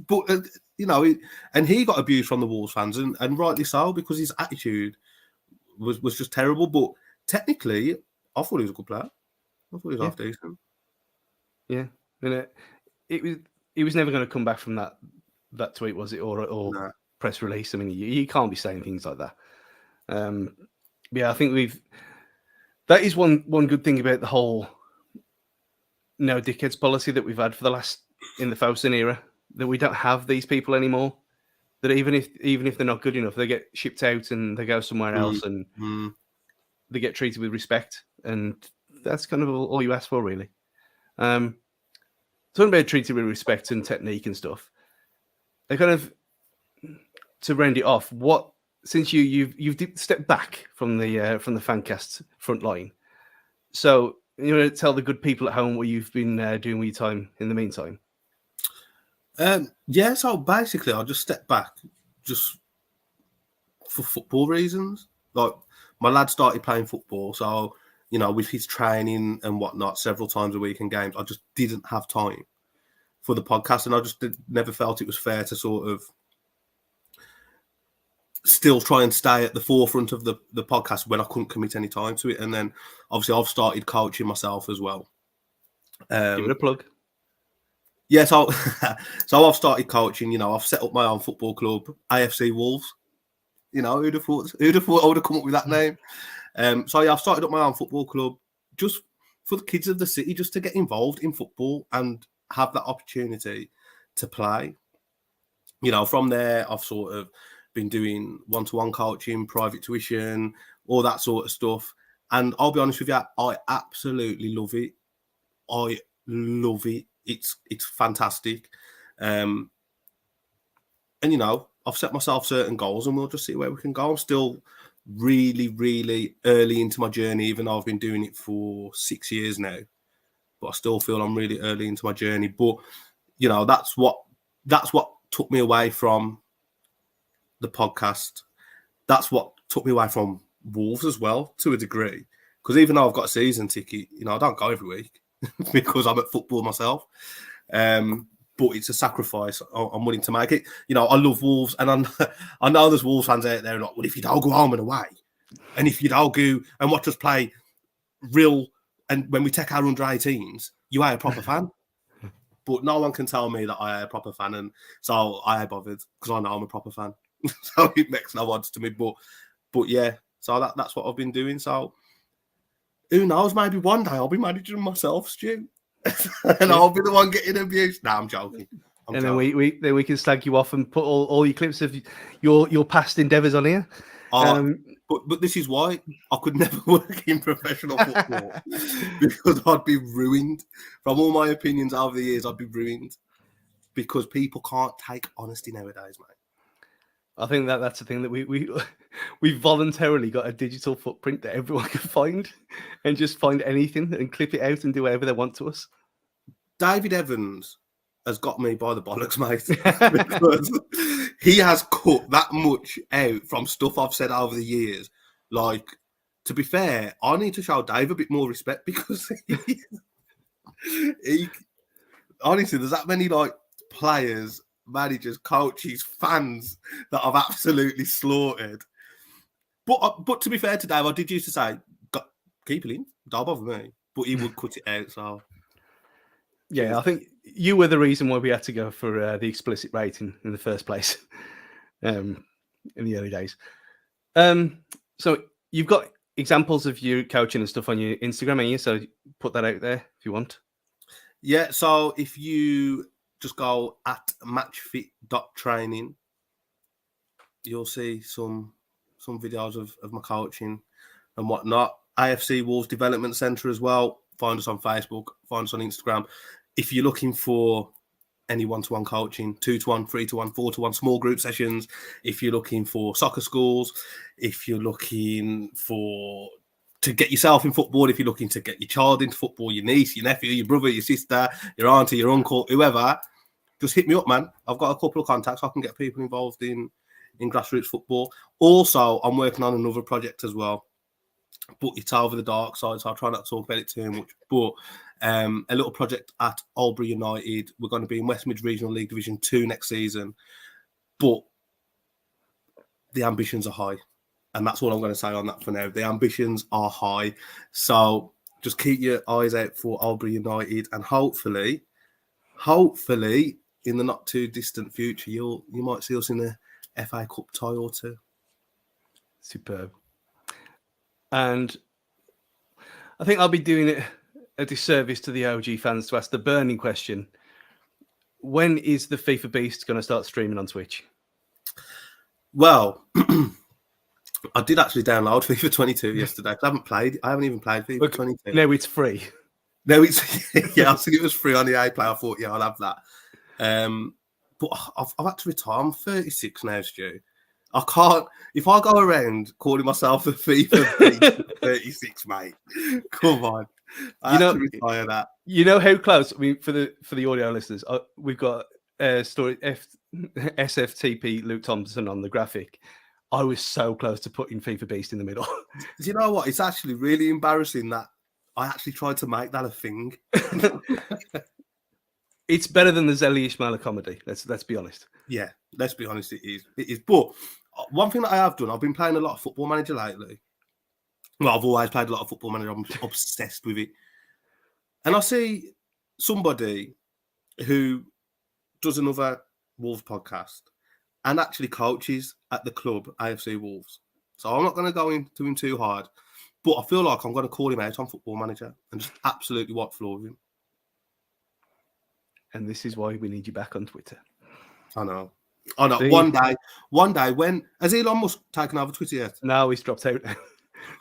S3: But, you know, and he got abused from the Wolves fans, and rightly so, because his attitude was just terrible. But technically, I thought he was a good player. I thought he was half decent. Yeah.
S2: And he was never going to come back from that tweet, was it? Or
S3: No.
S2: Press release. I mean, you can't be saying things like that. Yeah, I think that is one good thing about the whole no dickheads policy that we've had for the last in the Thompson era, that we don't have these people anymore. That even if they're not good enough, they get shipped out and they go somewhere else and they get treated with respect, and that's kind of all you ask for, really. Talking about treated with respect and technique and stuff, they kind of, to round it off, since you've stepped back from the Fancast front line, so you want to tell the good people at home what you've been doing with your time in the meantime.
S3: Yeah, so basically I'll just step back just for football reasons. Like, my lad started playing football, so, you know, with his training and whatnot several times a week in games, I just didn't have time for the podcast, and I just never felt it was fair to sort of still try and stay at the forefront of the podcast when I couldn't commit any time to it. And then obviously I've started coaching myself as well.
S2: Give it a plug.
S3: Yeah, so I've started coaching. You know, I've set up my own football club, AFC Wolves. You know, who'd have thought I would have come up with that name? So yeah, I've started up my own football club just for the kids of the city, just to get involved in football and have that opportunity to play. You know, from there, I've sort of been doing one-to-one coaching, private tuition, all that sort of stuff. And I'll be honest with you, I absolutely love it. I love it. It's fantastic. And, you know, I've set myself certain goals, and we'll just see where we can go. I'm still really, really early into my journey, even though I've been doing it for 6 years now. But I still feel I'm really early into my journey. But you know, that's what took me away from the podcast. That's what took me away from Wolves as well, to a degree. Because even though I've got a season ticket, you know, I don't go every week because I'm at football myself. But it's a sacrifice I'm willing to make it. You know, I love Wolves, and I know there's Wolves fans out there like, well, if you don't go home and away, and if you don't go and watch us play real, and when we take our under 18s, you are a proper fan. But no one can tell me that I am a proper fan, and so I ain't bothered because I know I'm a proper fan. So it makes no odds to me. But yeah, so that's what I've been doing. So who knows? Maybe one day I'll be managing myself, Stu, and I'll be the one getting abused. No, I'm joking.
S2: Then we can slag you off and put all your clips of your past endeavours on here.
S3: But this is why I could never work in professional football because I'd be ruined. From all my opinions over the years, I'd be ruined because people can't take honesty nowadays, mate.
S2: I think that's the thing that we voluntarily got a digital footprint that everyone can find and just find anything and clip it out and do whatever they want to us.
S3: David Evans has got me by the bollocks, mate, because he has cut that much out from stuff I've said over the years. Like, to be fair, I need to show Dave a bit more respect because he honestly, there's that many like players, managers, coaches, fans that I've absolutely slaughtered. But to be fair to Dave, I did used to say, keep it in, don't bother me. But he would cut it out, so...
S2: Yeah, I think you were the reason why we had to go for the explicit rating in the first place in the early days. So you've got examples of you coaching and stuff on your Instagram, ain't you? So put that out there if you want.
S3: Yeah, so if you just go at matchfit.training, you'll see some videos of my coaching and whatnot. AFC Wolves Development Centre as well. Find us on Facebook, find us on Instagram. If you're looking for any one-to-one coaching, 2-to-1, 3-to-1, 4-to-1, small group sessions, if you're looking for soccer schools, if you're looking to get yourself in football, if you're looking to get your child into football, your niece, your nephew, your brother, your sister, your auntie, your uncle, whoever, just hit me up, man. I've got a couple of contacts. I can get people involved in grassroots football. Also, I'm working on another project as well, but it's over the dark side, so I'll try not to talk about it too much. But a little project at Albury United. We're going to be in West Midlands Regional League Division 2 next season. But the ambitions are high. And that's all I'm going to say on that for now. The ambitions are high. So just keep your eyes out for Albury United. And hopefully, in the not too distant future, you might see us in the FA Cup tie or two.
S2: Superb. And I think I'll be doing it a disservice to the OG fans to ask the burning question. When is the FIFA Beast going to start streaming on Twitch?
S3: Well, I did actually download FIFA 22 yesterday. I haven't even played FIFA 22.
S2: No, it's free.
S3: No, it's yeah. I think it was free on the iPlay. I thought, yeah, I'll have that. But I've had to retire. I'm 36 now, Stu. I can't. If I go around calling myself a FIFA 36, mate, come on. I have to retire that.
S2: You know how close? I mean, for the audio listeners, we've got story SFTP Luke Thompson on the graphic. I was so close to putting FIFA Beast in the middle.
S3: Do you know what? It's actually really embarrassing that I actually tried to make that a thing.
S2: It's better than the Zelly Ishmael comedy. Let's be honest.
S3: Yeah, let's be honest. It is. But one thing that I have done, I've been playing a lot of Football Manager lately. Well, I've always played a lot of Football Manager. I'm obsessed with it. And I see somebody who does another Wolves podcast and actually coaches at the club, AFC Wolves. So I'm not going to go into him too hard, but I feel like I'm going to call him out on Football Manager and just absolutely wipe the floor with him.
S2: And this is why we need you back on Twitter.
S3: I know. One day, when has Elon Musk taken over Twitter yet?
S2: No, he's dropped out.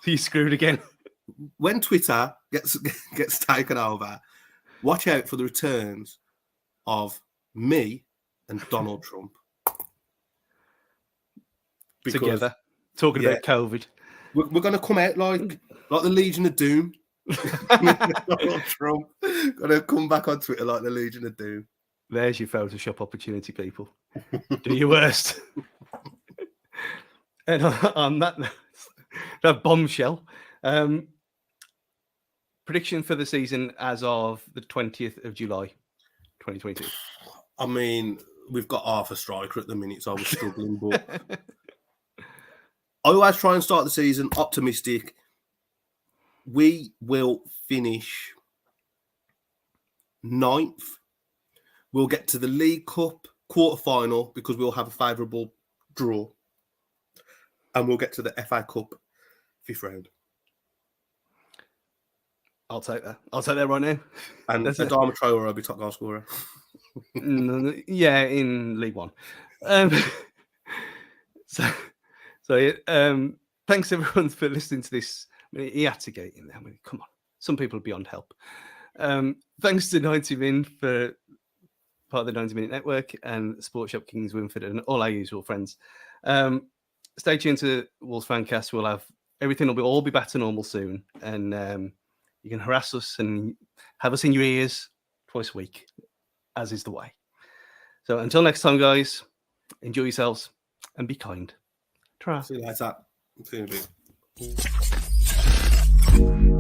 S2: He's screwed again.
S3: When Twitter gets taken over, watch out for the returns of me and Donald Trump.
S2: together, talking about COVID.
S3: We're going to come out like the Legion of Doom. Donald Trump going to come back on Twitter like the Legion of Doom.
S2: There's your Photoshop opportunity, people. Do your worst. And on that bombshell, prediction for the season as of the 20th of July, 2022.
S3: I mean, we've got half a striker at the minute, so I was struggling. But I always try and start the season optimistic. We will finish 9th. We'll get to the League Cup quarter-final because we'll have a favourable draw. And we'll get to the FA Cup 5th round.
S2: I'll take that. I'll take that right now.
S3: And Adama Traore will be top goal scorer.
S2: Yeah, in League One. Thanks everyone for listening to this. I mean, he had to get in there. I mean, come on. Some people are beyond help. Thanks to 90 Min for part of the 90 Minute Network and Sports Shop Kings Winford and all our usual friends. Stay tuned to Wolves Fancast. We'll have everything will all be back to normal soon. And you can harass us and have us in your ears twice a week, as is the way. So until next time, guys, enjoy yourselves and be kind.
S3: See you later. See you in a bit.